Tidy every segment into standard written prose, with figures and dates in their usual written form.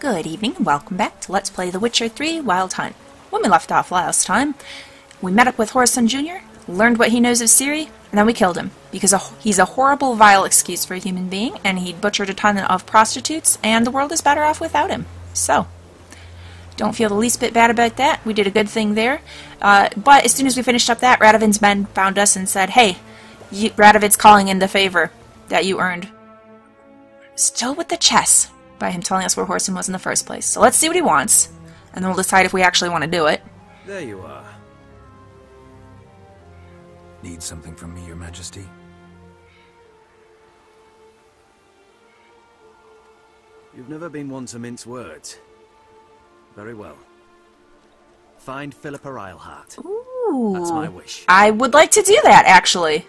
Good evening and welcome back to Let's Play The Witcher 3 Wild Hunt. When we left off last time, we met up with Whoreson Jr., learned what he knows of Ciri, and then we killed him, because he's a horrible, vile excuse for a human being, and he butchered a ton of prostitutes, and the world is better off without him. So, don't feel the least bit bad about that. We did a good thing there. But as soon as we finished up that, Radovid's men found us and said, hey, Radovid's calling in the favor that you earned. Still with the chess, by him telling us where Whoreson was in the first place. So let's see what he wants, and then we'll decide if we actually want to do it. There you are. Need something from me, Your Majesty? You've never been one to mince words. Very well. Find Philippa Eilhart. Ooh. That's my wish. I would like to do that, actually.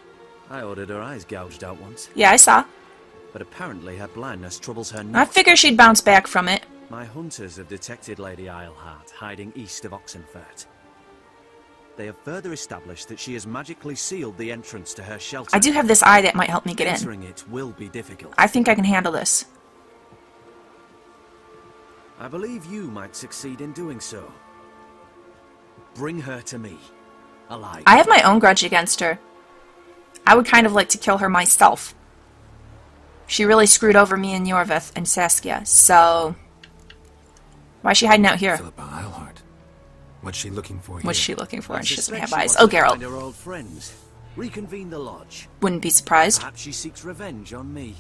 I ordered her eyes gouged out once. Yeah, I saw. But apparently her blindness troubles her I not. figure she'd bounce back from it. My hunters have detected Lady Eilhart hiding east of Oxenfurt. They have further established that she has magically sealed the entrance to her shelter. I do have this eye that might help me get in. Entering it will be difficult. I think I can handle this. I believe you might succeed in doing so. Bring her to me, alive. I have my own grudge against her. I would kind of like to kill her myself. She really screwed over me and Yorvith and Saskia, so... Why is she hiding out here? Philippa Eilhart. What's she looking for here? What's she looking for? And she doesn't have She eyes. wants Oh, to find Geralt. her old friends. Reconvene the lodge. Wouldn't be surprised. Perhaps she seeks revenge on me.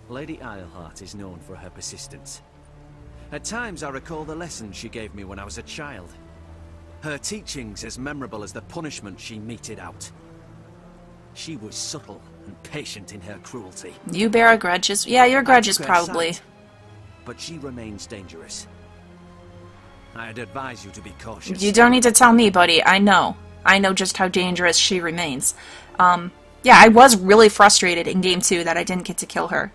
Lady Eilhart is known for her persistence. At times I recall the lessons she gave me when I was a child. Her teachings as memorable as the punishment she meted out. She was subtle and patient in her cruelty. You bear a grudge. Yeah, your grudge is Regret probably... sight, but she remains dangerous. I'd advise you to be cautious. You don't need to tell me, buddy. I know. I know just how dangerous she remains. Yeah, I was really frustrated in Game 2 that I didn't get to kill her.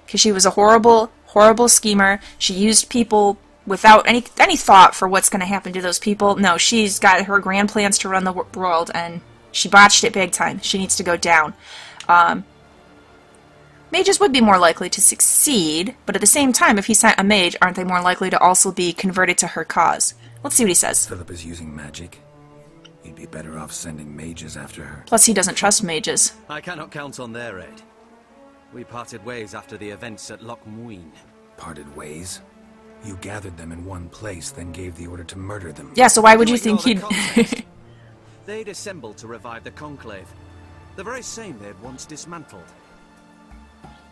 Because she was a horrible, horrible schemer. She used people without any thought for what's going to happen to those people. No, she's got her grand plans to run the world, and she botched it big time. She needs to go down. Mages would be more likely to succeed, but at the same time, if he sent a mage, aren't they more likely to also be converted to her cause? Let's see what he says. Philippa's using magic. You'd be better off sending mages after her. Plus, he doesn't trust mages. I cannot count on their aid. We parted ways after the events at Loch Muin. Parted ways? You gathered them in one place, then gave the order to murder them. Yeah, so why would you think he'd... They'd assembled to revive the Conclave. The very same they'd once dismantled.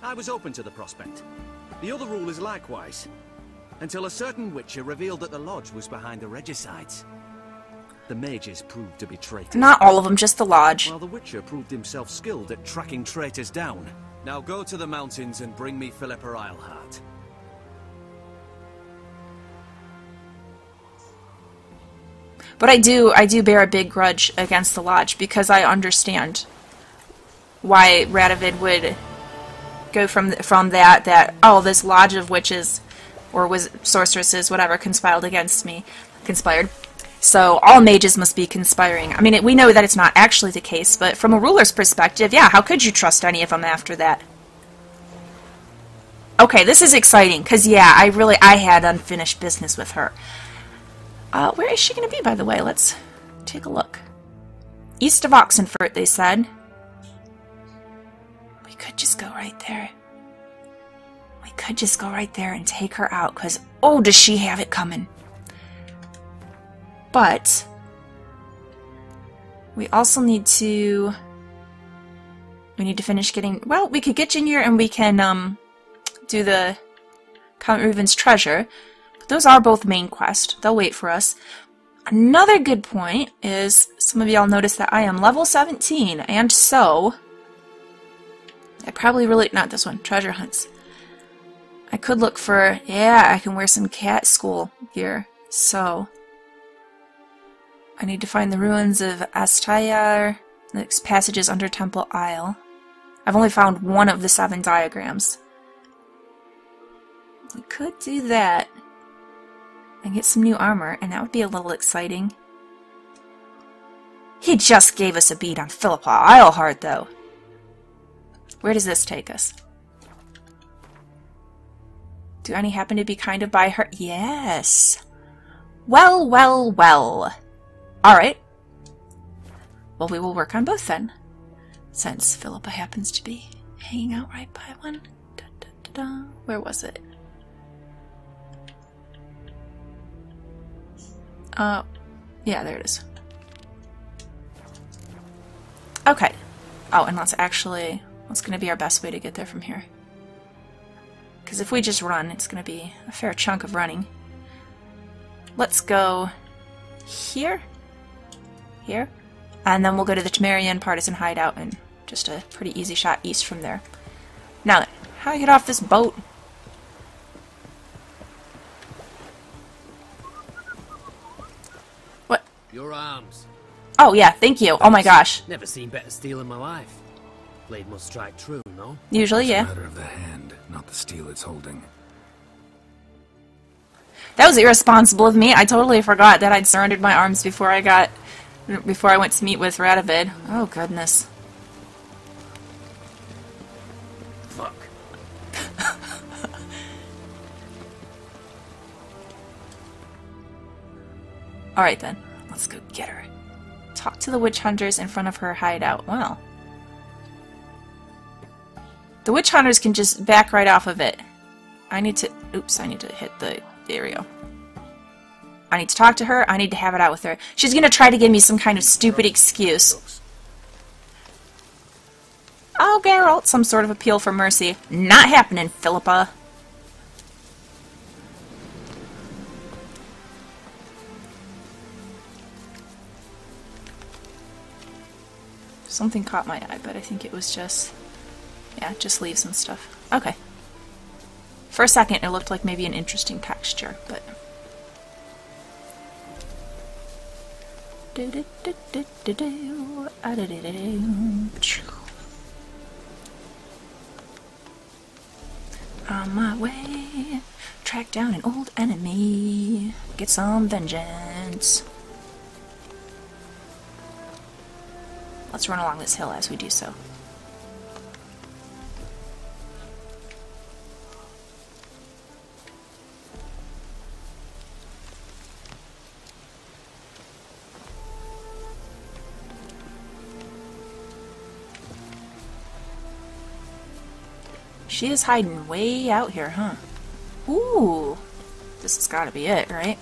I was open to the prospect. The other rule is likewise. Until a certain witcher revealed that the lodge was behind the regicides. The mages proved to be traitors. Not all of them, just the lodge. While the witcher proved himself skilled at tracking traitors down. Now go to the mountains and bring me Philippa Eilhart. But I do bear a big grudge against the lodge, because I understand why Radovid would go from that, oh, this lodge of witches, or sorceresses, whatever, conspired against me. Conspired. So all mages must be conspiring. I mean, we know that it's not actually the case, but from a ruler's perspective, yeah, how could you trust any of them after that? Okay, this is exciting, because, yeah, I had unfinished business with her. Where is she going to be, by the way? Let's take a look. East of Oxenfurt, they said. We could just go right there. We could just go right there and take her out, because, oh, does she have it coming. But we also need to... We need to finish getting... Well, we could get Junior and we can do the Count Reuven's treasure. Those are both main quest. They'll wait for us. Another good point is, some of y'all notice that I am level 17, and so... I probably really... Not this one. Treasure hunts. I could look for... Yeah, I can wear some cat school gear. So... I need to find the ruins of Astayar. Next passages under Temple Isle. I've only found one of the 7 diagrams. We could do that. And get some new armor, and that would be a little exciting. He just gave us a beat on Philippa Eilhart, though. Where does this take us? Do any happen to be kind of by her? Yes. Well, well, well. Alright. Well, we will work on both then. Since Philippa happens to be hanging out right by one. Da, da, da, da. Where was it? Yeah, there it is. Okay. Oh, and that's going to be our best way to get there from here. Because if we just run, it's going to be a fair chunk of running. Let's go here, here, and then we'll go to the Temerian Partisan hideout and just a pretty easy shot east from there. Now then, how do I get off this boat? What? Your arms. Oh yeah, thank you. Oh my gosh. Never seen better steel in my life. Blade must strike true, no? Usually, yeah. It's a matter of the hand, not the steel it's holding. That was irresponsible of me. I totally forgot that I'd surrendered my arms before I went to meet with Radovid. Oh goodness. Fuck. Alright then, let's go get her. Talk to the witch hunters in front of her hideout. Wow. The witch hunters can just back right off of it. I need to hit the area. I need to talk to her. I need to have it out with her. She's gonna try to give me some kind of stupid excuse. Oh, Geralt, some sort of appeal for mercy. Not happening, Philippa. Something caught my eye, but I think it was just... yeah, just leaves and stuff. Okay. For a second, it looked like maybe an interesting texture, but... On my way, track down an old enemy, get some vengeance. Let's run along this hill as we do so. She is hiding way out here, huh? Ooh! This has gotta be it, right?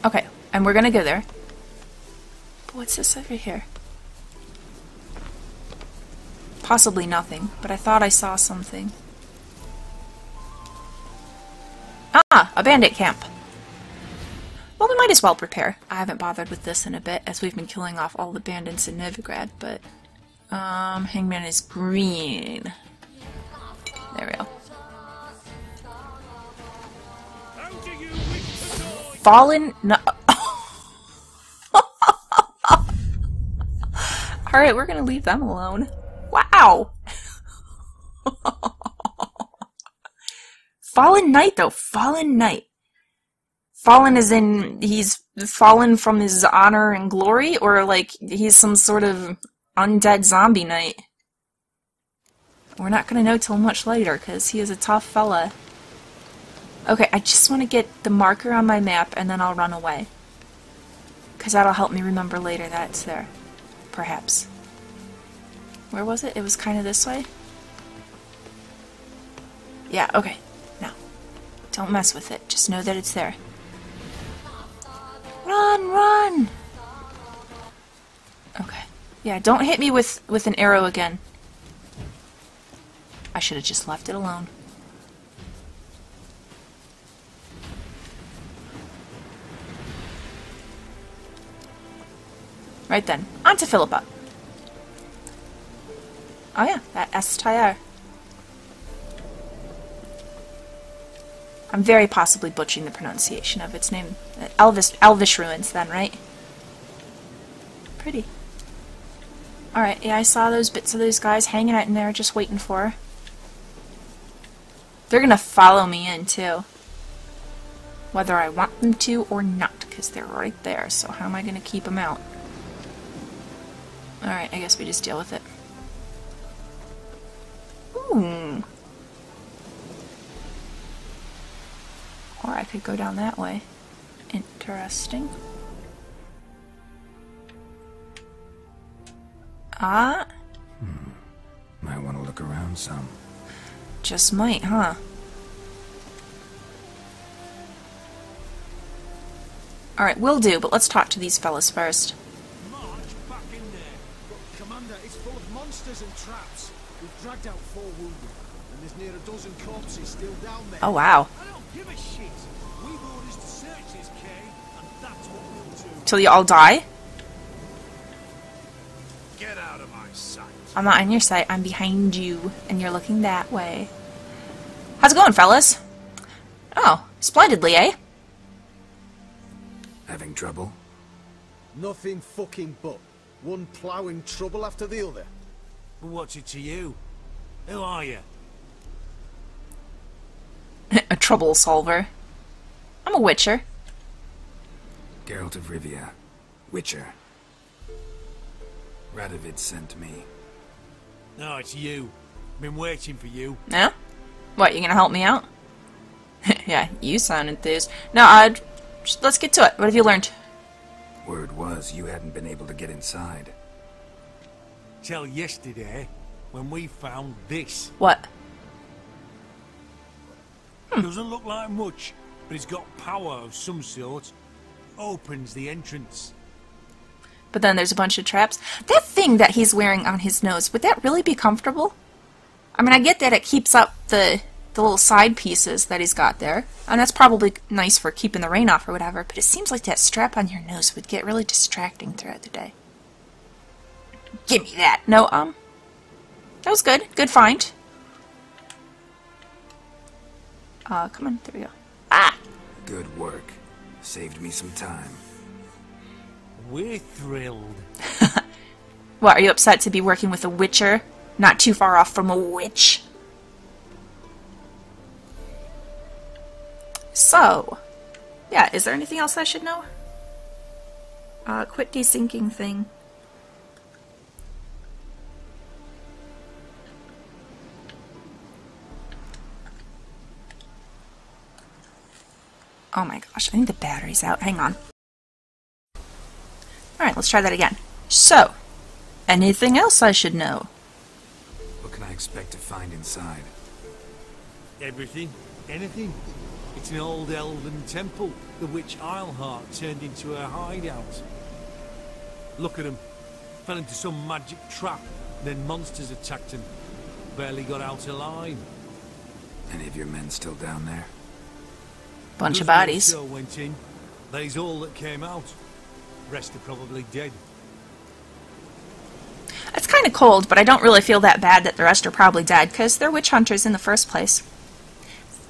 Okay, and we're gonna go there. But what's this over here? Possibly nothing, but I thought I saw something. Ah! A bandit camp! Well, we might as well prepare. I haven't bothered with this in a bit, as we've been killing off all the bandits in Novigrad, but... Hangman is green. There we go. Fallen... No... Alright, we're gonna leave them alone. Wow! Fallen Knight, though. Fallen Knight. Fallen as in he's fallen from his honor and glory, or like he's some sort of undead zombie knight? We're not gonna know till much later, because he is a tough fella. Okay, I just want to get the marker on my map, and then I'll run away. Because that'll help me remember later that it's there. Perhaps. Where was it? It was kind of this way? Yeah, okay. Now, don't mess with it. Just know that it's there. Run, run! Okay. Yeah, don't hit me with an arrow again. I should have just left it alone. Right then. On to Philippa. Oh yeah, that Estire. I'm very possibly butchering the pronunciation of its name. Elvish ruins then, right? Pretty. Alright, yeah, I saw those bits of those guys hanging out in there just waiting for her. They're gonna follow me in, too. Whether I want them to or not, because they're right there, so how am I gonna keep them out? Alright, I guess we just deal with it. Ooh. Or I could go down that way. Interesting. Ah. Might want to look around some. Just might, huh? Alright, will do, but let's talk to these fellas first. March back in there. But, Commander, it's full of monsters and traps. We've dragged out 4 wounded, and there's near a dozen corpses still down there. Oh, wow. I don't give a shit. We've orders to search this cave, and that's what we'll do. Till you all die? Get out of my sight. I'm not on your side, I'm behind you, and you're looking that way. How's it going, fellas? Oh, splendidly, eh? Having trouble? Nothing fucking but. One ploughing trouble after the other. Well, what's it to you? Who are you? A trouble solver. I'm a witcher. Geralt of Rivia. Witcher. Radovid sent me. No, it's you. Been waiting for you. Yeah? What, you gonna help me out? Yeah, you sound enthused. No, let's get to it. What have you learned? Word was you hadn't been able to get inside. Till yesterday, when we found this. What? Doesn't look like much, but it's got power of some sort. Opens the entrance. But then there's a bunch of traps. That thing that he's wearing on his nose, would that really be comfortable? I mean, I get that it keeps up the little side pieces that he's got there, and that's probably nice for keeping the rain off or whatever, but it seems like that strap on your nose would get really distracting throughout the day. Give me that. No, that was good. Good find. Come on. There we go. Ah! Good work. Saved me some time. We're thrilled. What, are you upset to be working with a witcher? Not too far off from a witch? So, yeah, is there anything else I should know? Quit desyncing thing. Oh my gosh, I think the battery's out. Hang on. Alright, let's try that again. So, anything else I should know? What can I expect to find inside? Everything. Anything. It's an old elven temple, the witch Isleheart turned into a hideout. Look at him. Fell into some magic trap, then monsters attacked him. Barely got out alive. Any of your men still down there? Bunch of bodies. So went in. They's all that came out. Rest are probably dead. It's kind of cold, but I don't really feel that bad that the rest are probably dead, because they're witch hunters in the first place.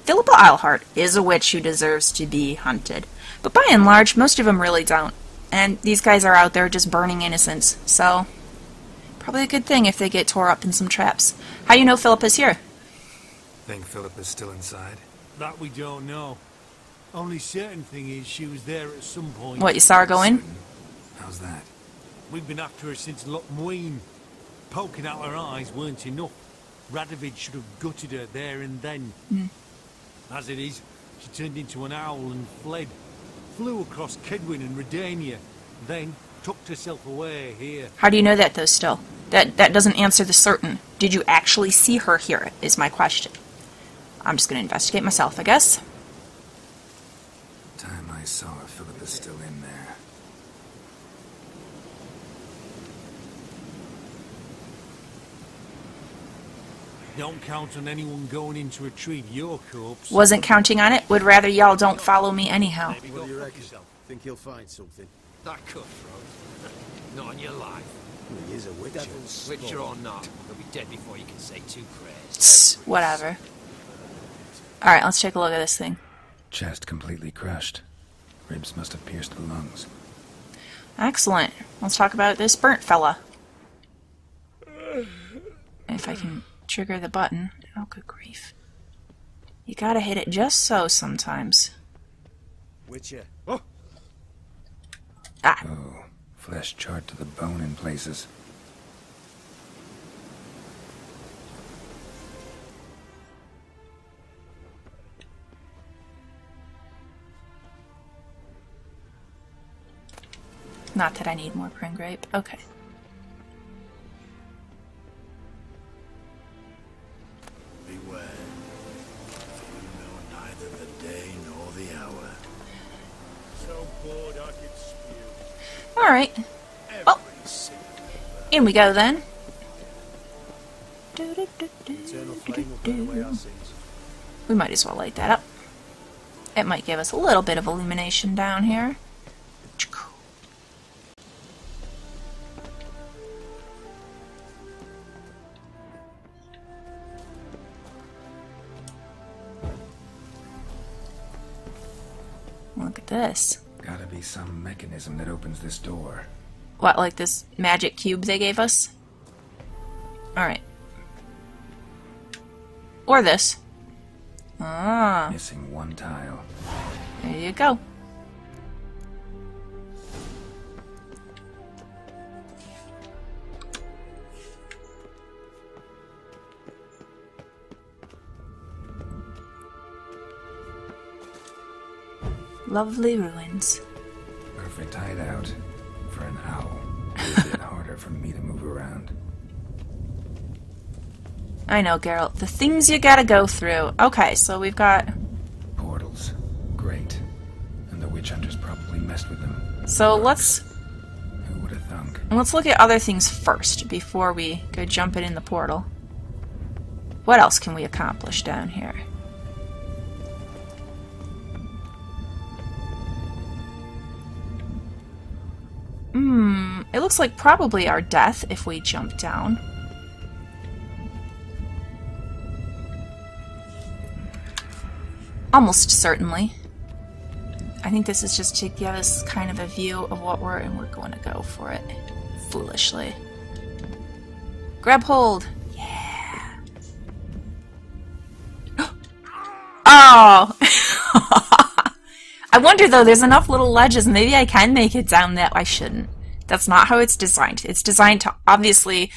Philippa Isleheart is a witch who deserves to be hunted. But by and large, most of them really don't. And these guys are out there just burning innocents, so probably a good thing if they get tore up in some traps. How do you know Philippa's here? Think Philippa's still inside? That we don't know. Only certain thing is she was there at some point. What, you saw her go in? Certain? How's that? We've been after her since Lochmuin. Poking out her eyes weren't enough. Radovid should have gutted her there and then. As it is, she turned into an owl and fled. Flew across Kedwin and Redania, then tucked herself away here. How do you know that, though, still? That doesn't answer the certain. Did you actually see her here, is my question. I'm just going to investigate myself, I guess. Time I saw her, Philippa's still in there. Don't count on anyone going in to retrieve your corpse. Wasn't counting on it. Would rather y'all don't follow me anyhow. Maybe What go do you fuck reckon? yourself. Think he'll find something? That cutthroat. Not on your life. He is a witcher. Witcher or not, he'll be dead before you can say 2 prayers. Tss, whatever. Alright, let's take a look at this thing. Chest completely crushed. Ribs must have pierced the lungs. Excellent. Let's talk about this burnt fella. If I can trigger the button. Oh, good grief. You gotta hit it just so sometimes. Witcher. Oh, flesh charred to the bone in places. Not that I need more prin grape. Okay. Beware, for you know neither the day nor the hour. So bored I could spew. Alright. Oh! Every single In we go then. Eternal flame will burn away our sins. We might as well light that up. It might give us a little bit of illumination down here. Look at this. Gotta be some mechanism that opens this door. What, like this magic cube they gave us? Alright. Or this. Ah. Missing one tile. There you go. Lovely ruins. Perfect hideout for an owl. It's a bit harder for me to move around. I know, Geralt. The things you gotta go through. Okay, so we've got... Portals. Great. And the witch hunters probably messed with them. So let's... Who would have thunk? Let's look at other things first before we go jumping in the portal. What else can we accomplish down here? It looks like probably our death if we jump down. Almost certainly. I think this is just to give us kind of a view of what we're in. We're going to go for it. Foolishly. Grab hold! Yeah! Oh! I wonder though, there's enough little ledges, maybe I can make it down that I shouldn't. That's not how it's designed. It's designed to obviously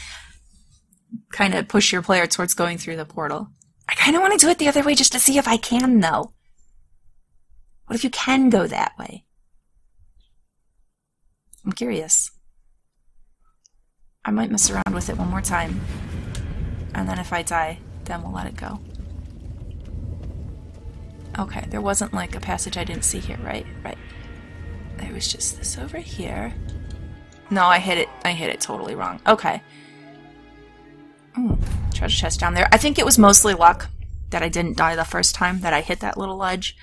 kind of push your player towards going through the portal. I kind of want to do it the other way just to see if I can, though. What if you can go that way? I'm curious. I might mess around with it one more time. And then if I die, then we'll let it go. Okay, there wasn't like a passage I didn't see here, right? Right. There was just this over here. No, I hit it totally wrong. Okay. Ooh, treasure chest down there. I think it was mostly luck that I didn't die the first time that I hit that little ledge.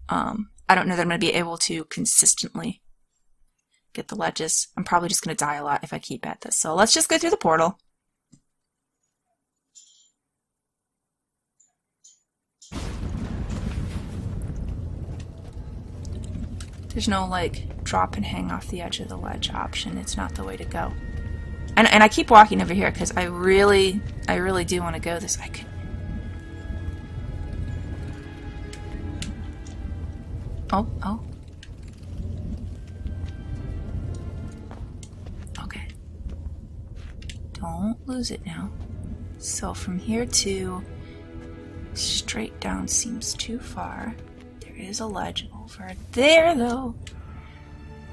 I don't know that I'm going to be able to consistently get the ledges. I'm probably just going to die a lot if I keep at this. So let's just go through the portal. There's no, like, drop and hang off the edge of the ledge option. It's not the way to go. And I keep walking over here because I really do want to go this. I could... Oh. Okay. Don't lose it now. So from here to straight down seems too far. There is a ledge over there, though.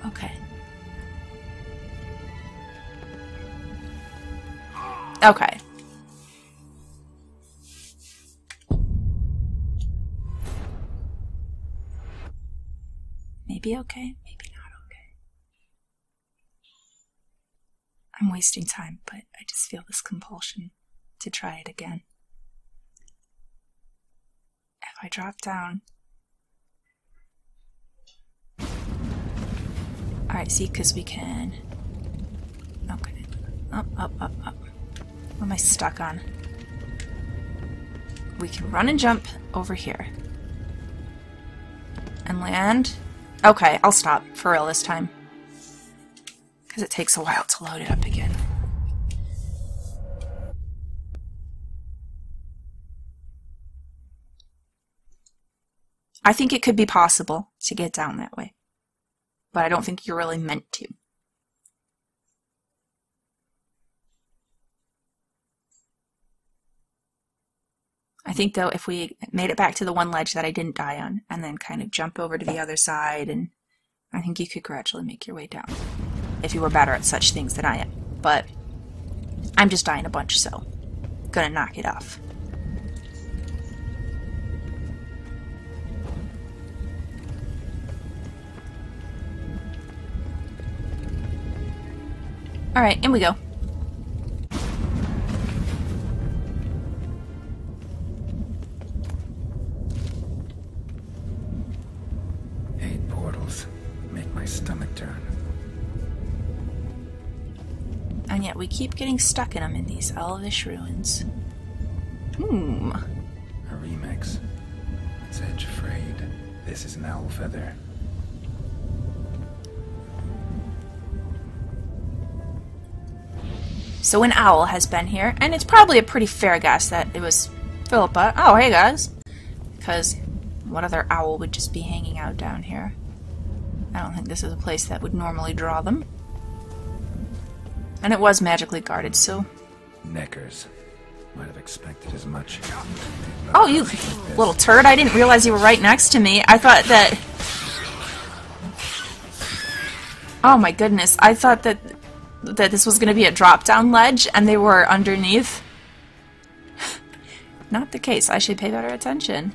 Okay. Okay. Maybe okay, maybe not okay. I'm wasting time, but I just feel this compulsion to try it again. If I drop down... Alright, see, because we can... Okay. Up. What am I stuck on? We can run and jump over here. And land. Okay, I'll stop for real this time. Because it takes a while to load it up again. I think it could be possible to get down that way. But I don't think you're really meant to. I think, though, if we made it back to the one ledge that I didn't die on, and then kind of jump over to the other side, and I think you could gradually make your way down. if you were better at such things than I am. But I'm just dying a bunch, so gonna knock it off. Alright, in we go. Make my stomach turn. And yet we keep getting stuck in them in these elvish ruins. A remix. It's edge frayed. This is an owl feather. So an owl has been here, and it's probably a pretty fair guess that it was Philippa. Oh, hey guys! Because what other owl would just be hanging out down here? I don't think this is a place that would normally draw them. And it was magically guarded, so... Neckers. Might have expected as much. Oh, you little turd. I didn't realize you were right next to me. I thought that... Oh my goodness. I thought that this was going to be a drop-down ledge, and they were underneath. Not the case. I should pay better attention.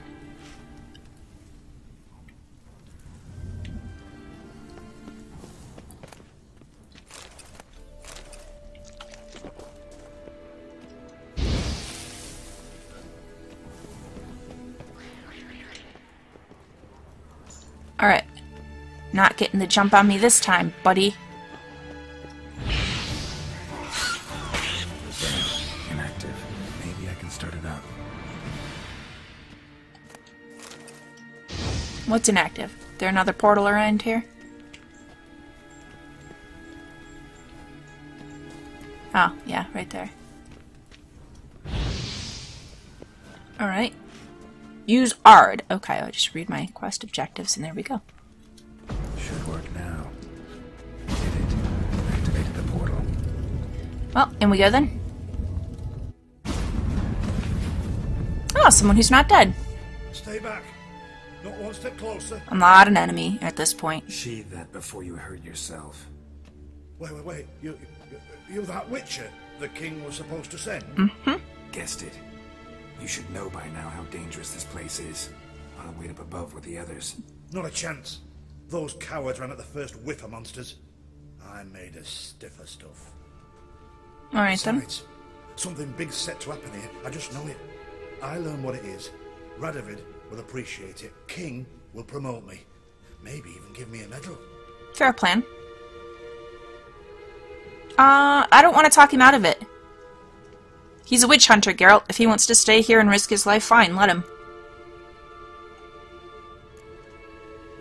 Alright. Not getting the jump on me this time, buddy. Inactive. Maybe I can start it up. What's inactive? There another portal around here? Oh, yeah, right there. Alright. Use ARD. Okay, I'll just read my quest objectives and there we go. Should work now. Did it. Activated the portal. Well, in we go then. Oh, someone who's not dead. Stay back. Not one step closer. I'm not an enemy at this point. Sheathe that before you hurt yourself. Wait. You're that witcher the king was supposed to send? Mm-hmm. Guessed it. You should know by now how dangerous this place is. I'll wait up above with the others. Not a chance. Those cowards ran at the first whiff of monsters. I made a stiffer stuff. Alright then. Besides, something big's set to happen here. I just know it. I learn what it is. Radovid will appreciate it. King will promote me. Maybe even give me a medal. Fair plan. I don't want to talk him out of it. He's a witch hunter, Geralt. If he wants to stay here and risk his life, fine, let him.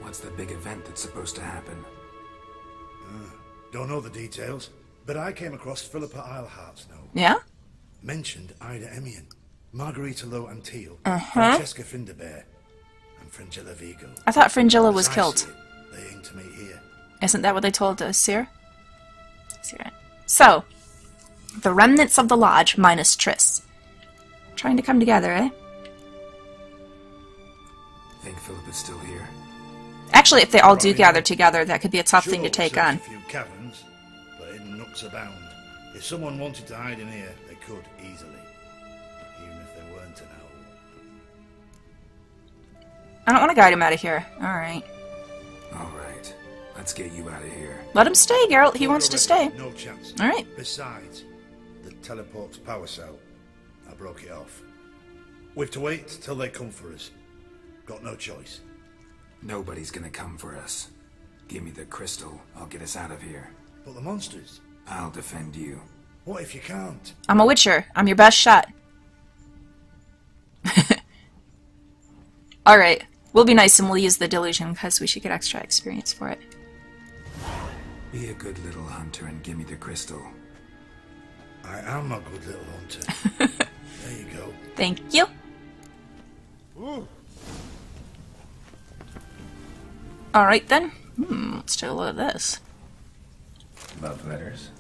What's the big event that's supposed to happen? Don't know the details, but I came across Philippa Eilhart's note. Yeah? Mentioned Ida Emian, Margarita Low Antille, Uh-huh. Francesca Finderbear, and Fringilla Vigo. I thought Fringilla was As I killed. see it, they aim to meet here. Isn't that what they told Seer? So, the remnants of the lodge minus Triss. Trying to come together, eh? Think Philippa's still here? Actually, if they all do gather together, that could be a tough thing to take on. A few caverns, but hidden nooks abound. If someone wanted to hide in here, they could easily. Even if they weren't an owl. I don't want to guide him out of here. Alright. Alright. Let's get you out of here. Let him stay, Geralt. He wants to stay. No chance. Alright. Besides, the teleport's power cell, I broke it off. We've to wait till they come for us. Got no choice. Nobody's gonna come for us. Give me the crystal. I'll get us out of here. But the monsters? I'll defend you. What if you can't? I'm a witcher. I'm your best shot. Alright. We'll be nice and we'll use the delusion because we should get extra experience for it. Be a good little hunter and give me the crystal. I am a good little hunter. There you go. Thank you. Ooh. Alright then. Let's take a look at this. Love letters.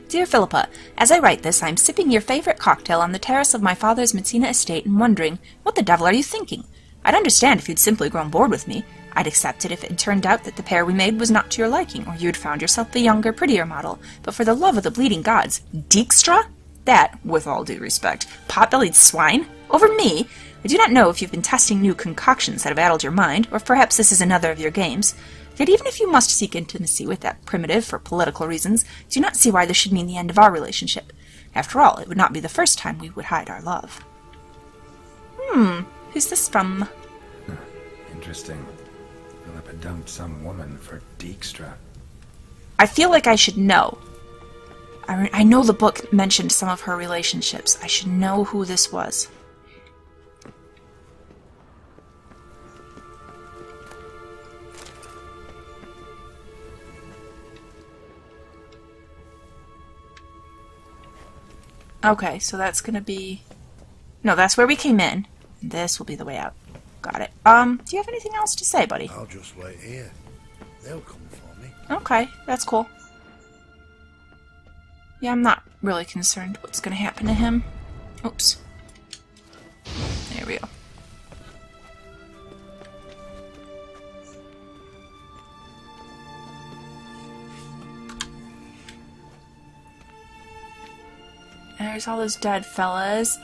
Dear Philippa, as I write this, I'm sipping your favorite cocktail on the terrace of my father's Messina estate and wondering, what the devil are you thinking? I'd understand if you'd simply grown bored with me. I'd accept it if it turned out that the pair we made was not to your liking, or you'd found yourself the younger, prettier model. But for the love of the bleeding gods, Dijkstra? That, with all due respect, pot-bellied swine? Over me? I do not know if you've been testing new concoctions that have addled your mind, or perhaps this is another of your games. Yet even if you must seek intimacy with that primitive for political reasons, do not see why this should mean the end of our relationship. After all, it would not be the first time we would hide our love. Who's this from? Interesting. Philippa dumped some woman for Dijkstra. I feel like I should know. I know the book mentioned some of her relationships. I should know who this was. Okay, so that's gonna be... No, that's where we came in. This will be the way out. Got it. Do you have anything else to say, buddy? I'll just wait here. They'll come for me. Okay, that's cool. Yeah, I'm not really concerned what's gonna happen to him. Oops. There we go. There's all those dead fellas.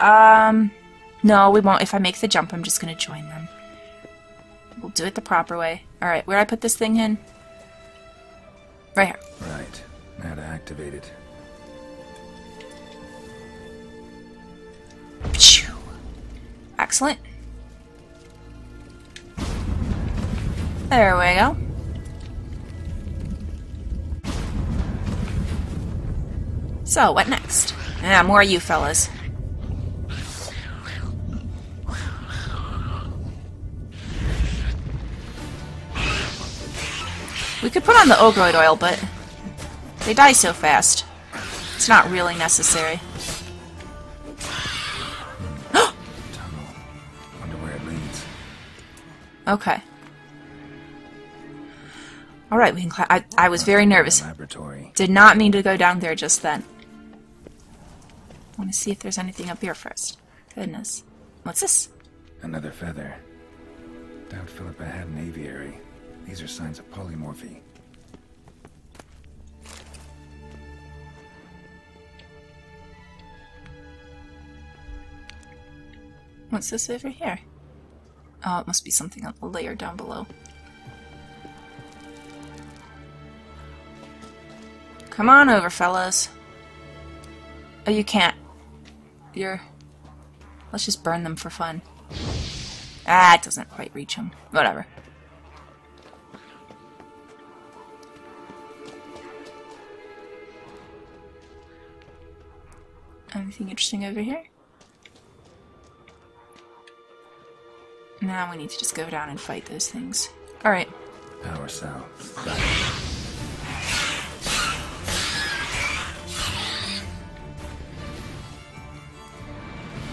No, we won't. If I make the jump, I'm just gonna join them. We'll do it the proper way. Alright, where'd I put this thing in? Right here. Right. Now to activate it. Phew. Excellent. There we go. So, what next? Ah, more of you fellas. We could put on the ogroid oil, but they die so fast. It's not really necessary. Tunnel. Wonder where it leads. Okay. Alright, we can climb. I was very nervous. Laboratory. Did not mean to go down there just then. I want to see if there's anything up here first. Goodness. What's this? Another feather. Doubt Philippa had an aviary. These are signs of polymorphy. What's this over here? Oh, it must be something on the layer down below. Come on over, fellas. Oh, you can't. Let's just burn them for fun. Ah, it doesn't quite reach them. Whatever. Anything interesting over here? Now we need to just go down and fight those things. Alright. Power cell.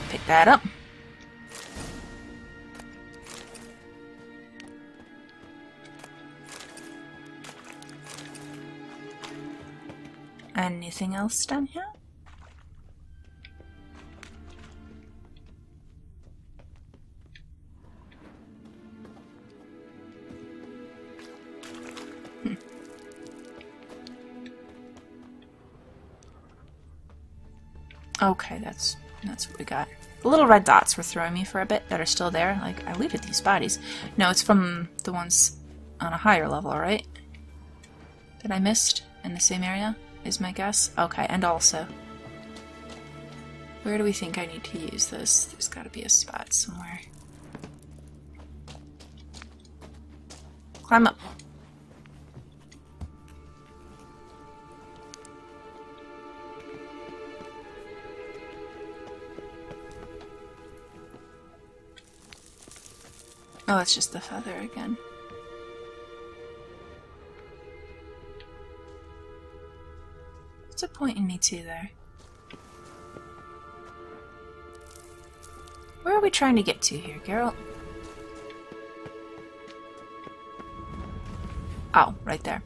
Pick that up. Anything else down here? Okay, that's what we got. The little red dots were throwing me for a bit that are still there. Like, I looted these bodies. No, it's from the ones on a higher level, right? That I missed in the same area, is my guess. Okay, and also, where do we think I need to use this? There's gotta be a spot somewhere. Climb up. Oh, it's just the feather again. What's it pointing me to there? Where are we trying to get to here, Geralt? Oh, right there.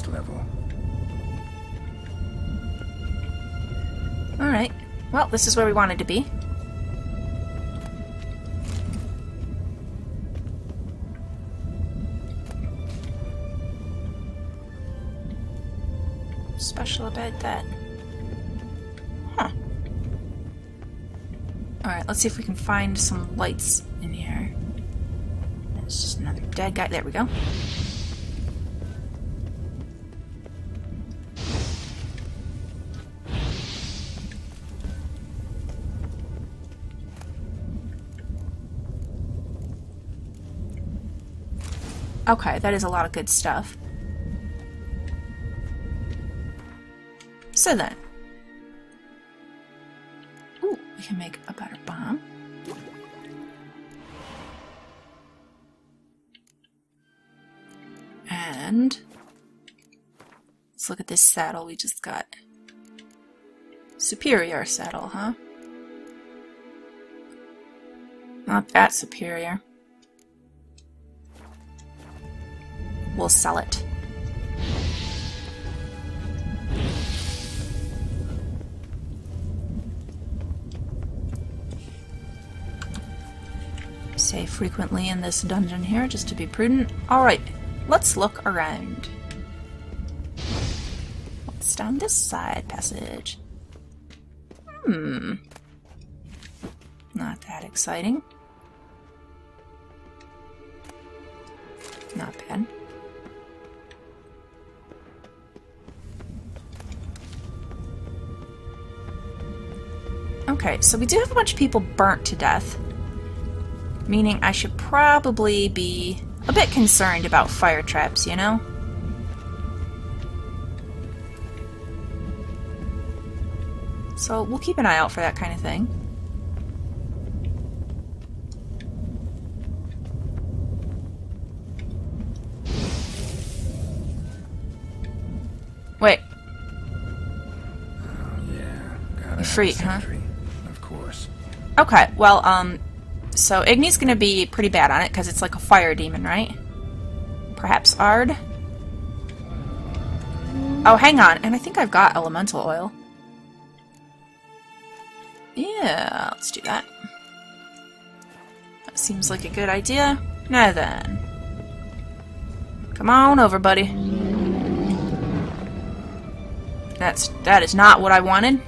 first level. Alright. Well, this is where we wanted to be. Special about that. Huh. Alright, let's see if we can find some lights in here. There's just another dead guy. There we go. Okay, that is a lot of good stuff. So then, ooh, we can make a better bomb. And let's look at this saddle we just got. Superior saddle, huh? Not that superior. We'll sell it. Save frequently in this dungeon here, just to be prudent. Alright, let's look around. What's down this side passage? Not that exciting. Not bad. Okay, so we do have a bunch of people burnt to death. Meaning I should probably be a bit concerned about fire traps, you know? So we'll keep an eye out for that kind of thing. Wait. Oh, yeah. Gotta Freak, huh? Of course. Okay, well, so Igni's gonna be pretty bad on it, because it's like a fire demon, right? Perhaps Ard? Oh, hang on, and I think I've got elemental oil. Yeah, let's do that. That seems like a good idea. Now then. Come on over, buddy. That is not what I wanted.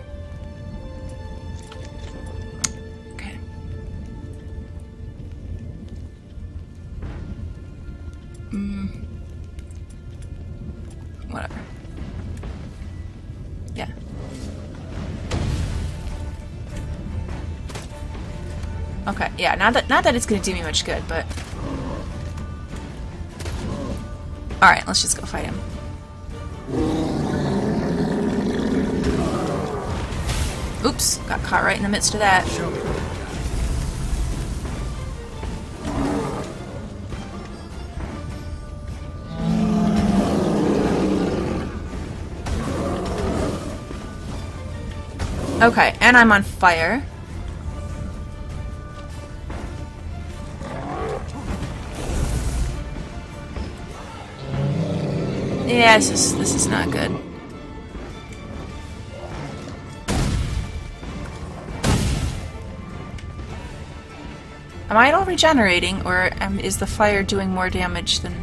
Okay. Whatever. Yeah. Okay, yeah, not that it's gonna do me much good, but alright, let's just go fight him. Oops, got caught right in the midst of that. Okay, and I'm on fire. Yeah, this is not good. Am I all regenerating, or is the fire doing more damage than...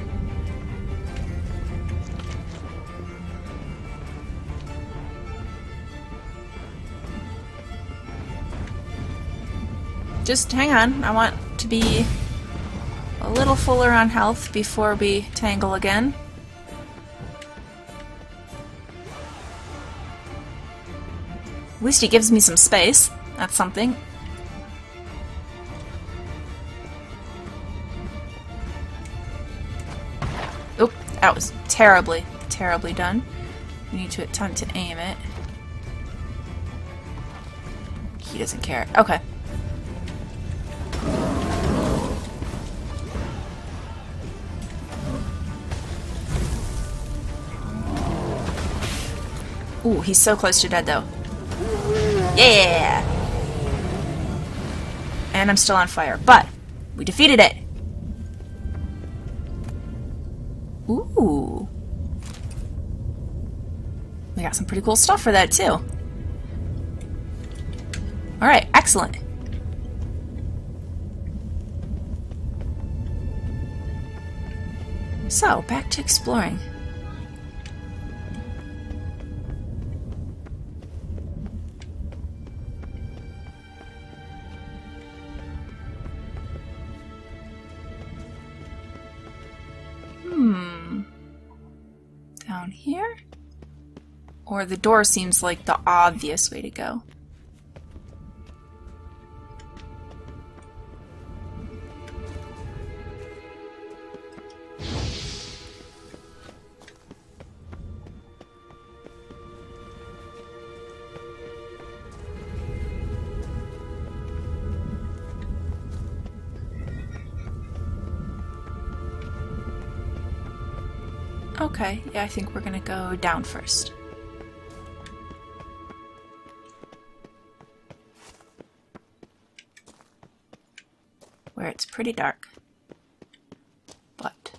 Just hang on, I want to be a little fuller on health before we tangle again. At least he gives me some space. That's something. Oop, that was terribly, terribly done. We need to attempt to aim it. He doesn't care. Okay. Ooh, he's so close to dead though. Yeah! And I'm still on fire, but we defeated it! Ooh. They got some pretty cool stuff for that, too. Alright, excellent. So, back to exploring. Down here? Or the door seems like the obvious way to go. Okay, yeah, I think we're gonna go down first. Where it's pretty dark. But...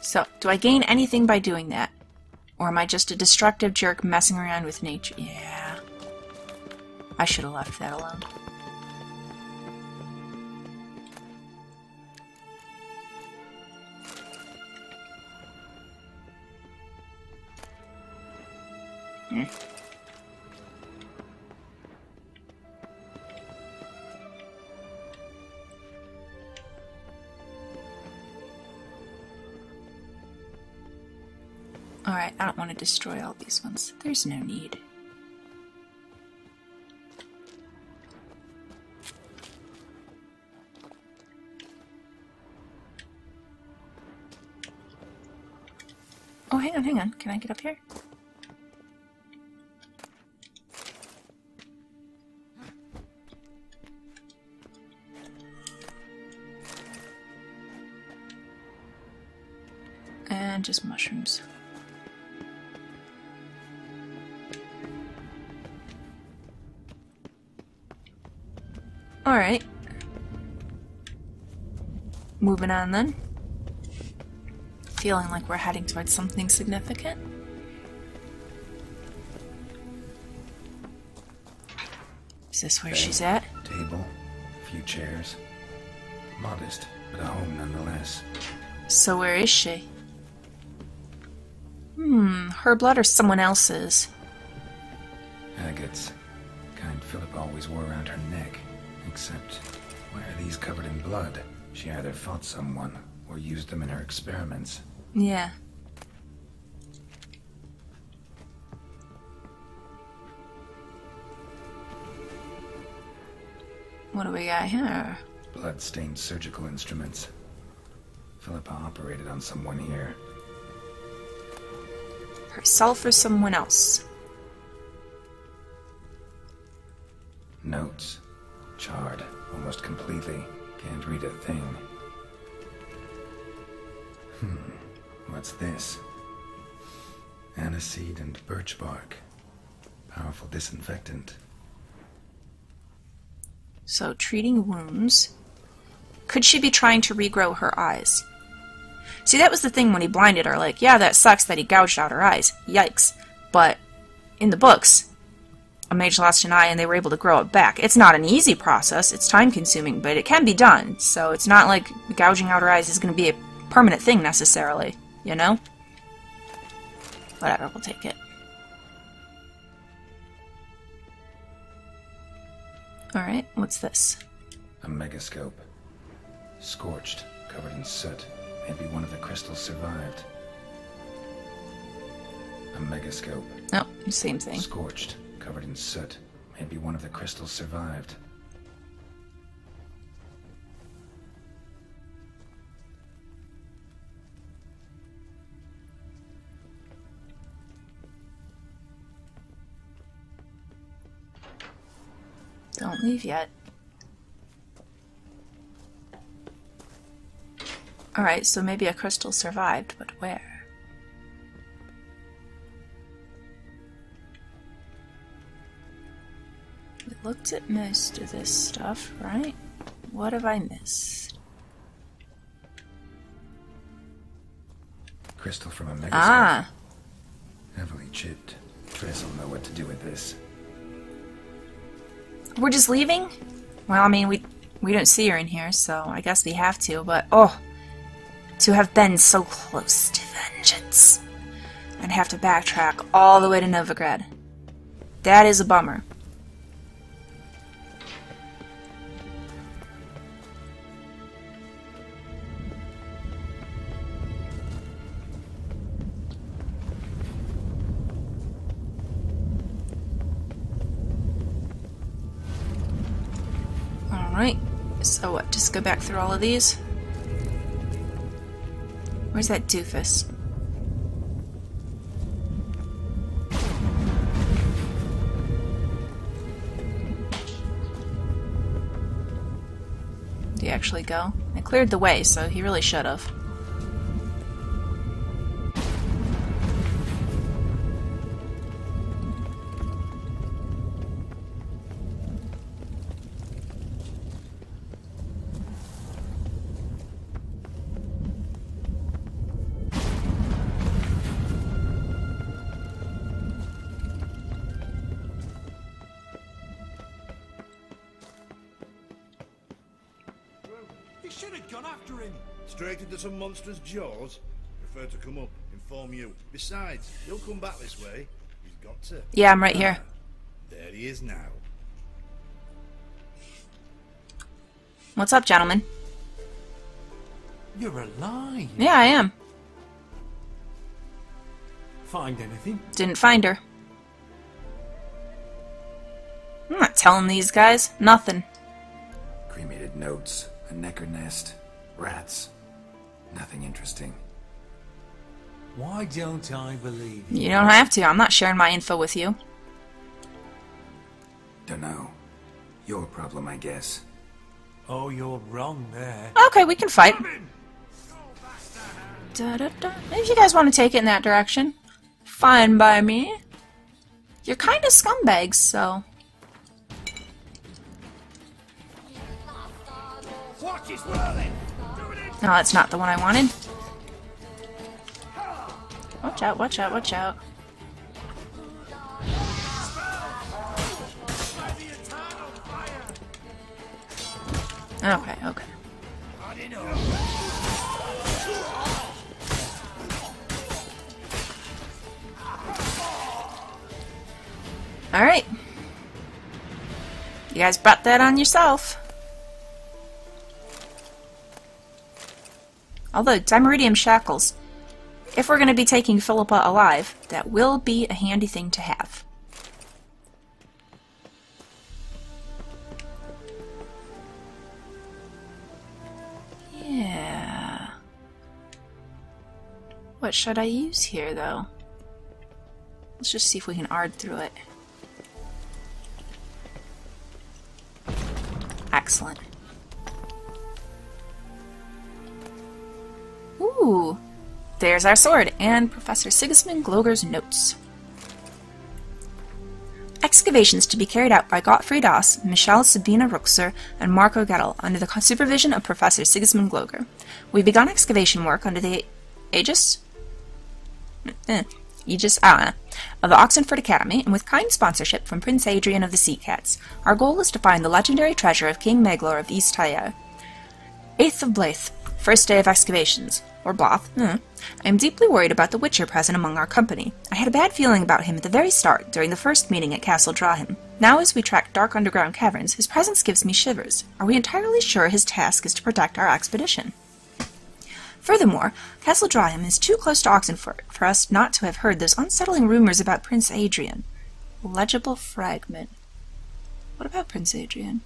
So, do I gain anything by doing that? Or am I just a destructive jerk messing around with nature? Yeah. I should have left that alone. Alright, I don't want to destroy all these ones. There's no need. Oh, hang on. Can I get up here? And just mushrooms. Alright. Moving on then. Feeling like we're heading towards something significant. Is this where she's at? Table, a few chairs. Modest, but a home nonetheless. So where is she? Her blood or someone else's? Agates. Kind Philippa always wore around her neck. Except, why are these covered in blood? She either fought someone, or used them in her experiments. Yeah. What do we got here? Blood-stained surgical instruments. Philippa operated on someone here. Herself or someone else? Notes. Charred, almost completely. Can't read a thing. What's this? Aniseed and birch bark. Powerful disinfectant. So, treating wounds. Could she be trying to regrow her eyes? See, that was the thing when he blinded her. Like, yeah, that sucks that he gouged out her eyes. Yikes. But in the books, a mage lost an eye and they were able to grow it back. It's not an easy process. It's time-consuming, but it can be done. So it's not like gouging out her eyes is going to be a permanent thing necessarily, you know? Whatever, we'll take it. Alright, what's this? A megascope. Scorched, covered in soot. Maybe one of the crystals survived. A megascope. Oh, same thing. Scorched, covered in soot. Maybe one of the crystals survived. Don't leave yet. Alright, so maybe a crystal survived, but where? We looked at most of this stuff, right? What have I missed? Crystal from a megascope. Ah. Heavily chipped. Triss will know what to do with this. We're just leaving? Well, I mean, we don't see her in here, so I guess we have to, but oh, to have been so close to vengeance. I'd have to backtrack all the way to Novigrad. That is a bummer. Alright, so what, just go back through all of these? Where's that doofus? Did he actually go? I cleared the way, so he really should have. Should have gone after him. Straight into some monstrous jaws? Prefer to come up, inform you. Besides, he'll come back this way. He's got to. Yeah, I'm right here. There he is now. What's up, gentlemen? You're alive. Yeah, I am. Find anything? Didn't find her. I'm not telling these guys. Nothing. Cremated notes, a necker nest, rats. Nothing interesting. Why don't I believe you? You don't have to. I'm not sharing my info with you. Dunno. Your problem, I guess. Oh, you're wrong there. Okay, we can fight. Da-da-da. If you guys want to take it in that direction, fine by me. You're kind of scumbags, so... No, that's not the one I wanted. Watch out, watch out, watch out. Okay, okay. Alright. You guys brought that on yourself. Although, Dimeridium shackles. If we're going to be taking Philippa alive, that will be a handy thing to have. Yeah. What should I use here, though? Let's just see if we can ard through it. Excellent. Ooh. There's our sword, and Professor Sigismund Gloger's notes. Excavations to be carried out by Gottfried Oss, Michelle Sabina Ruxer, and Marco Gettel under the supervision of Professor Sigismund Gloger. We begun excavation work under the aegis of the Oxenford Academy, and with kind sponsorship from Prince Adrian of the Sea Cats. Our goal is to find the legendary treasure of King Maglor of East Tyre. 8th of Blythe, first day of excavations. Or Bloth. I am deeply worried about the Witcher present among our company. I had a bad feeling about him at the very start, during the first meeting at Castle Drahim. Now as we track dark underground caverns, his presence gives me shivers. Are we entirely sure his task is to protect our expedition? Furthermore, Castle Drahim is too close to Oxenford for us not to have heard those unsettling rumors about Prince Adrian. Legible fragment. What about Prince Adrian?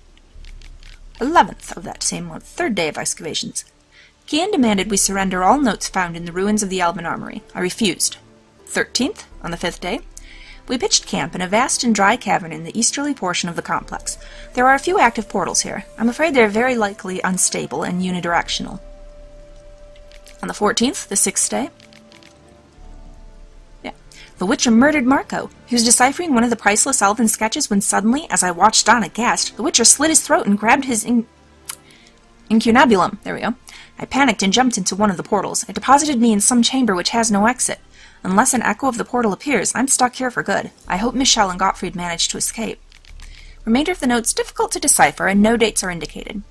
11th of that same month, 3rd day of excavations. Kian demanded we surrender all notes found in the ruins of the Elven Armory. I refused. 13th, on the 5th day, we pitched camp in a vast and dry cavern in the easterly portion of the complex. There are a few active portals here. I'm afraid they're very likely unstable and unidirectional. On the 14th, the 6th day, the Witcher murdered Marco. He was deciphering one of the priceless elven sketches when suddenly, as I watched on aghast, the Witcher slit his throat and grabbed his Incunabulum. There we go. I panicked and jumped into one of the portals. It deposited me in some chamber which has no exit. Unless an echo of the portal appears, I'm stuck here for good. I hope Michelle and Gottfried managed to escape. Remainder of the note's difficult to decipher, and no dates are indicated.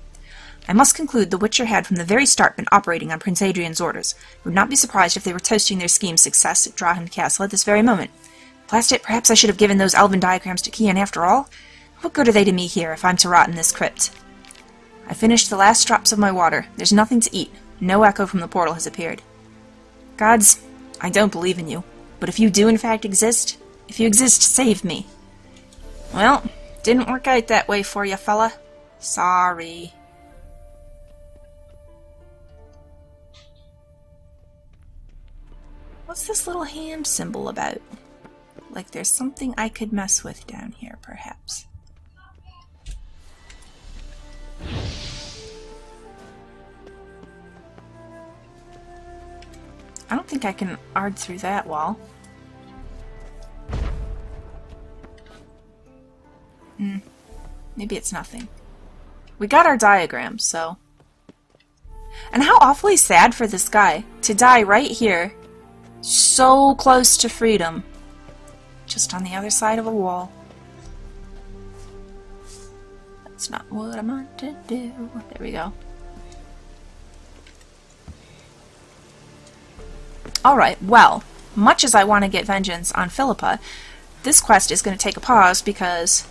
I must conclude the Witcher had from the very start been operating on Prince Adrian's orders. I would not be surprised if they were toasting their scheme's success at Drahen Castle at this very moment. Blast it, perhaps I should have given those elven diagrams to Kian after all. What good are they to me here if I'm to rot in this crypt? I finished the last drops of my water. There's nothing to eat. No echo from the portal has appeared. Gods, I don't believe in you. But if you do in fact exist, if you exist, save me. Well, didn't work out that way for you, fella. Sorry. What's this little hand symbol about? Like there's something I could mess with down here, perhaps. I don't think I can ard through that wall. Maybe it's nothing. We got our diagram, so... And how awfully sad for this guy to die right here, so close to freedom, just on the other side of a wall. That's not what I meant to do. There we go. Alright, well, much as I want to get vengeance on Philippa, this quest is going to take a pause because...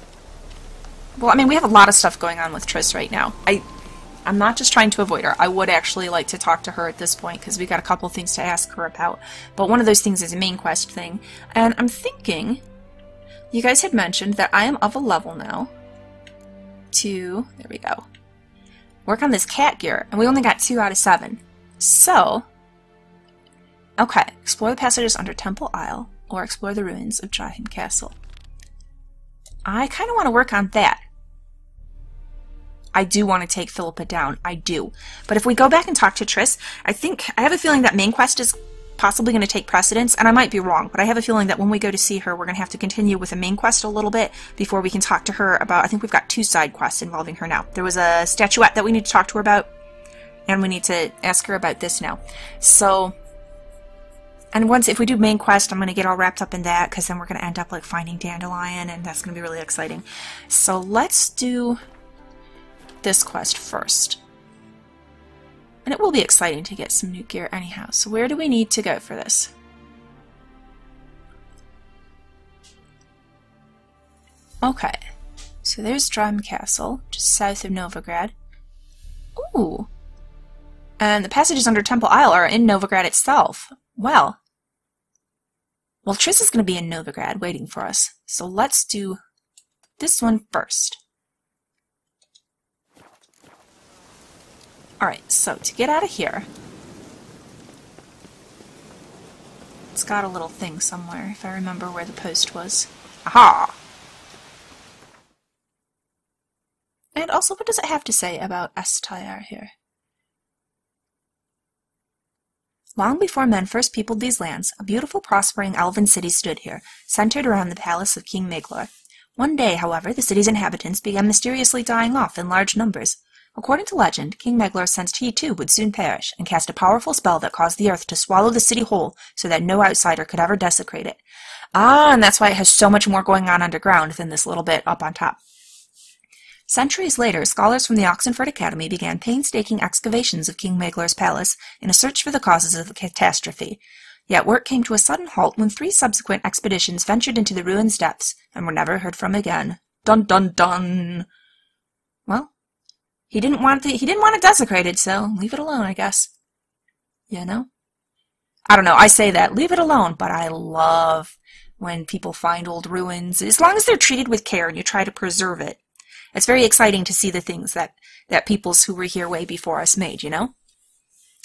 Well, I mean, we have a lot of stuff going on with Triss right now. I'm not just trying to avoid her. I would actually like to talk to her at this point because we got a couple things to ask her about. But one of those things is a main quest thing. And I'm thinking... You guys had mentioned that I am of a level now to... There we go. Work on this cat gear. And we only got 2 out of 7. So... Okay, explore the passages under Temple Isle, or explore the ruins of Drahen Castle. I kind of want to work on that. I do want to take Philippa down. I do. But if we go back and talk to Triss, I have a feeling that main quest is possibly going to take precedence, and I might be wrong, but I have a feeling that when we go to see her, we're going to have to continue with the main quest a little bit before we can talk to her about... I think we've got 2 side quests involving her now. There was a statuette that we need to talk to her about, and we need to ask her about this now. So... And if we do main quest, I'm going to get all wrapped up in that, because then we're going to end up like finding Dandelion, and that's going to be really exciting. So let's do this quest first. And it will be exciting to get some new gear anyhow. So where do we need to go for this? Okay. So there's Drahen Castle, just south of Novigrad. Ooh. And the passages under Temple Isle are in Novigrad itself. Well, Triss is going to be in Novigrad waiting for us. So let's do this one first. Alright, so to get out of here, it's got a little thing somewhere, if I remember where the post was. Aha! And also, what does it have to say about Estayar here? Long before men first peopled these lands, a beautiful, prospering elven city stood here, centered around the palace of King Maglor. One day, however, the city's inhabitants began mysteriously dying off in large numbers. According to legend, King Maglor sensed he too would soon perish, and cast a powerful spell that caused the earth to swallow the city whole, so that no outsider could ever desecrate it. Ah, and that's why it has so much more going on underground than this little bit up on top. Centuries later, scholars from the Oxenford Academy began painstaking excavations of King Maglor's palace in a search for the causes of the catastrophe. Yet work came to a sudden halt when 3 subsequent expeditions ventured into the ruins' depths and were never heard from again. Dun dun dun! Well, he didn't want it desecrated, so leave it alone, I guess. You know? I don't know, I say that, leave it alone, but I love when people find old ruins, as long as they're treated with care and you try to preserve it. It's very exciting to see the things that peoples who were here way before us made, you know?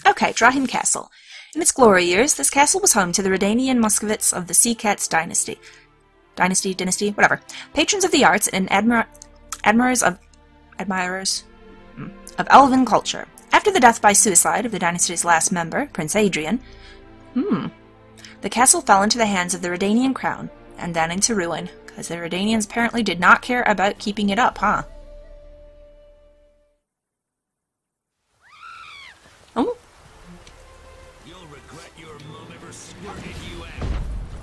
Okay, Drahen Castle. In its glory years, this castle was home to the Redanian Muscovites of the Sea Cats dynasty. Dynasty, whatever. Patrons of the arts and admirers of elven culture. After the death by suicide of the dynasty's last member, Prince Adrian, the castle fell into the hands of the Redanian crown, and then into ruin, because the Redanians apparently did not care about keeping it up, huh?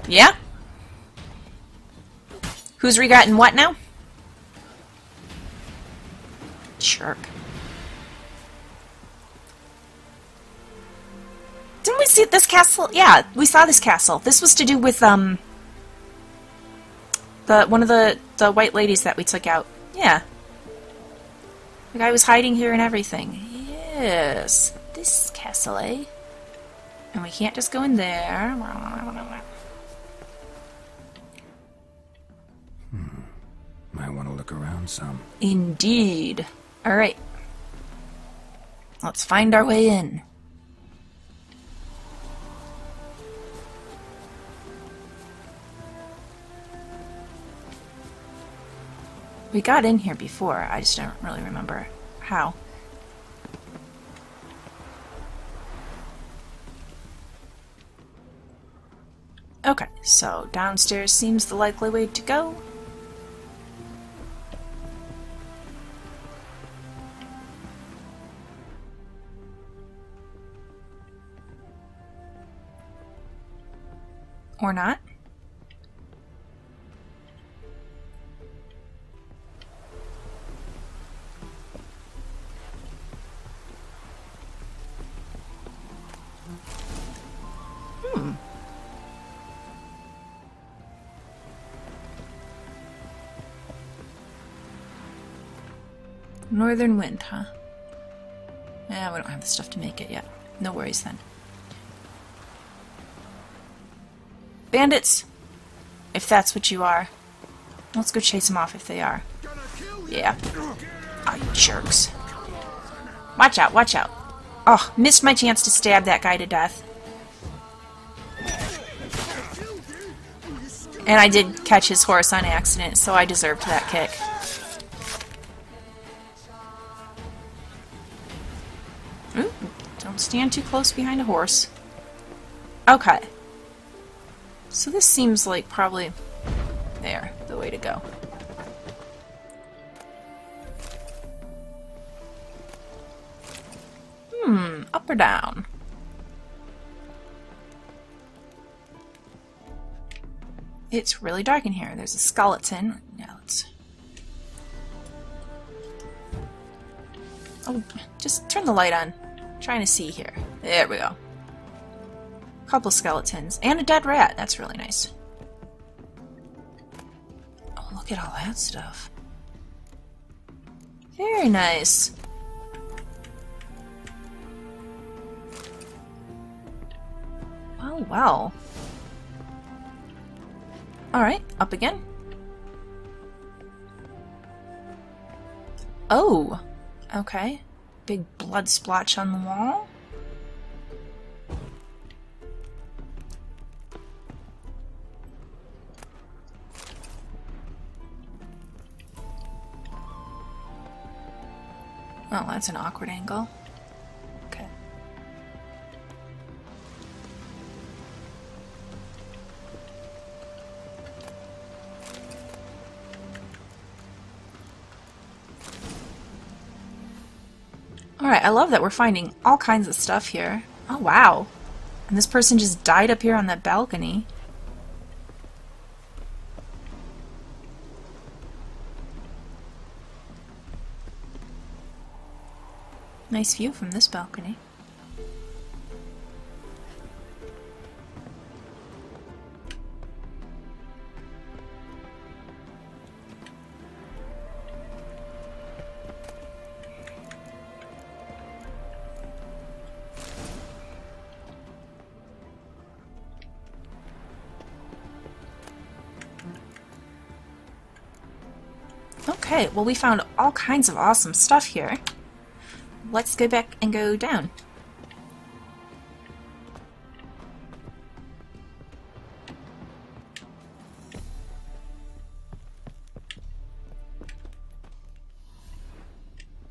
Yeah? Who's regretting what now? Jerk. Didn't we see this castle? Yeah, we saw this castle. This was to do with, one of the white ladies that we took out. Yeah. The guy was hiding here and everything. Yes. This castle, eh? And we can't just go in there. Might want to look around some. Indeed. Alright. Let's find our way in. We got in here before, I just don't really remember how. Okay, so downstairs seems the likely way to go. Or not. Northern wind, huh? Yeah, we don't have the stuff to make it yet. No worries then. Bandits! If that's what you are. Let's go chase them off if they are. Yeah. Oh, you jerks. Watch out, watch out. Oh, missed my chance to stab that guy to death. And I did catch his horse on accident, so I deserved that kick. Ooh, don't stand too close behind a horse. Okay. So this seems like probably there, the way to go. Up or down? It's really dark in here. There's a skeleton. Yeah, let's... Oh, just turn the light on. I'm trying to see here. There we go. Couple skeletons. And a dead rat. That's really nice. Oh, look at all that stuff. Very nice. Oh, wow. Alright, up again. Oh, okay. Big blood splotch on the wall. Oh, that's an awkward angle. Okay. Alright, I love that we're finding all kinds of stuff here. Oh, wow. And this person just died up here on that balcony. Nice view from this balcony. Okay, well we found all kinds of awesome stuff here. Let's go back and go down.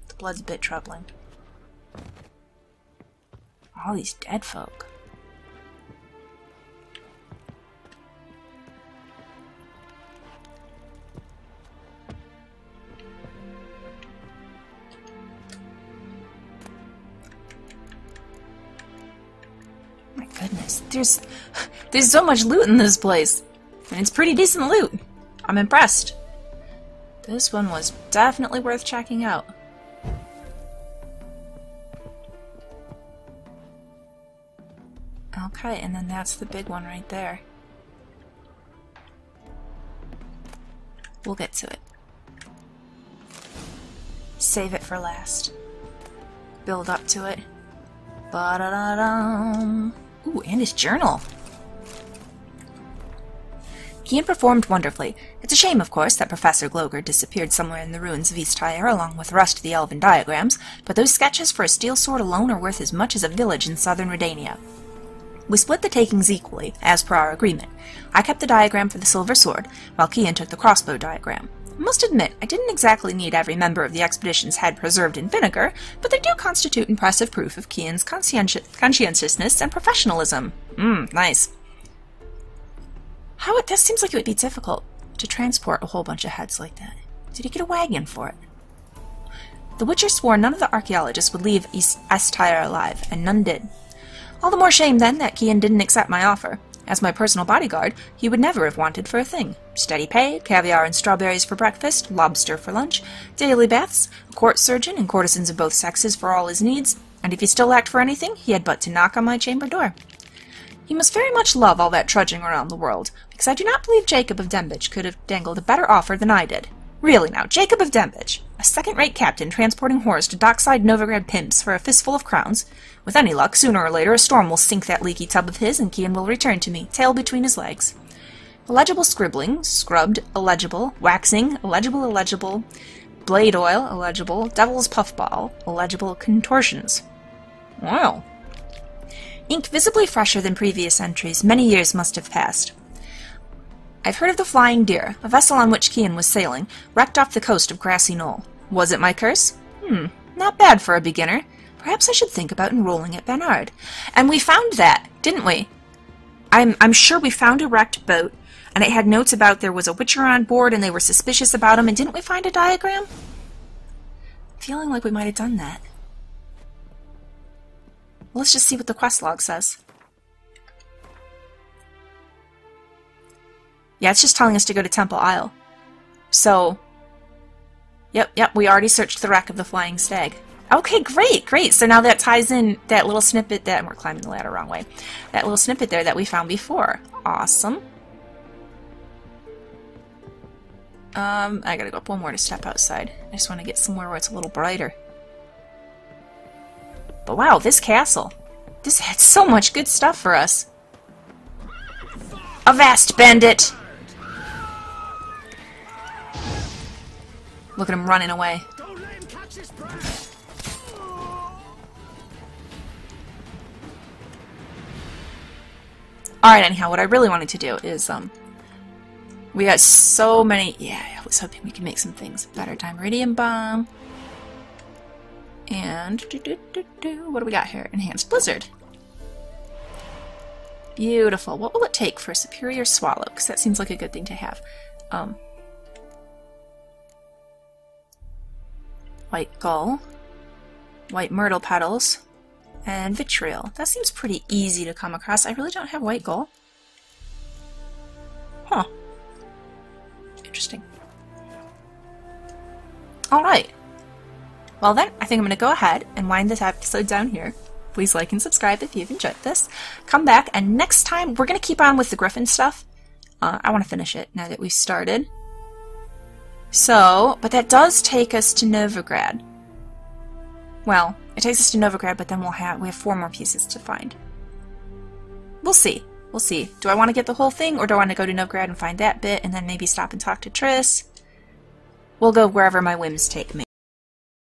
The blood's a bit troubling. All these dead folk. Goodness, There's so much loot in this place. And it's pretty decent loot. I'm impressed. This one was definitely worth checking out. Okay, and then that's the big one right there. We'll get to it. Save it for last. Build up to it. Ba-da-da-dum. Ooh, and his journal. Kian performed wonderfully. It's a shame, of course, that Professor Gloger disappeared somewhere in the ruins of East Tyre along with the rest of the elven diagrams, but those sketches for a steel sword alone are worth as much as a village in southern Redania. We split the takings equally, as per our agreement. I kept the diagram for the silver sword, while Kian took the crossbow diagram. I must admit, I didn't exactly need every member of the expedition's head preserved in vinegar, but they do constitute impressive proof of Kian's conscientiousness and professionalism. Nice. That seems like it would be difficult to transport a whole bunch of heads like that. Did he get a wagon for it? The Witcher swore none of the archaeologists would leave East Tyre alive, and none did. All the more shame, then, that Kian didn't accept my offer. As my personal bodyguard, he would never have wanted for a thing. Steady pay, caviar and strawberries for breakfast, lobster for lunch, daily baths, a court surgeon and courtesans of both sexes for all his needs, and if he still lacked for anything, he had but to knock on my chamber door. He must very much love all that trudging around the world, because I do not believe Jacob of Dembich could have dangled a better offer than I did. Really now, Jacob of Dembich, a second-rate captain transporting whores to dockside Novigrad pimps for a fistful of crowns. With any luck, sooner or later a storm will sink that leaky tub of his, and Kian will return to me, tail between his legs. Illegible scribbling, scrubbed, illegible, waxing, illegible, blade oil, illegible, devil's puffball, illegible contortions. Wow. Ink visibly fresher than previous entries, many years must have passed. I've heard of the Flying Deer, a vessel on which Kian was sailing, wrecked off the coast of Grassy Knoll. Was it my curse? Not bad for a beginner. Perhaps I should think about enrolling at Bernard. And we found that, didn't we? I'm sure we found a wrecked boat, and it had notes about there was a Witcher on board and they were suspicious about him, and didn't we find a diagram? I'm feeling like we might have done that. Let's just see what the quest log says. Yeah, it's just telling us to go to Temple Isle. So, yep, we already searched the wreck of the Flying Stag. Okay, great. So now that ties in that little snippet that, we're climbing the ladder wrong way, that little snippet there that we found before. Awesome. I gotta go up one more to step outside. I just want to get somewhere where it's a little brighter. But wow, this castle. This had so much good stuff for us. Avast, bandit! Look at him running away. Don't let him catch his prey. Alright, anyhow, what I really wanted to do is, we got so many... Yeah, I was hoping we could make some things. Better time Iridium Bomb. And... what do we got here? Enhanced Blizzard. Beautiful. What will it take for a Superior Swallow? Because that seems like a good thing to have. White Gull. White Myrtle Petals. And Vitriol. That seems pretty easy to come across. I really don't have White Gull. Huh. Interesting. Alright. Well then, I think I'm going to go ahead and wind this episode down here. Please like and subscribe if you've enjoyed this. Come back, and next time, we're going to keep on with the Griffin stuff. I want to finish it now that we've started. So, but that does take us to Novigrad. Well, it takes us to Novigrad, but then we have 4 more pieces to find. We'll see. We'll see. Do I want to get the whole thing, or do I want to go to Novigrad and find that bit, and then maybe stop and talk to Triss? We'll go wherever my whims take me.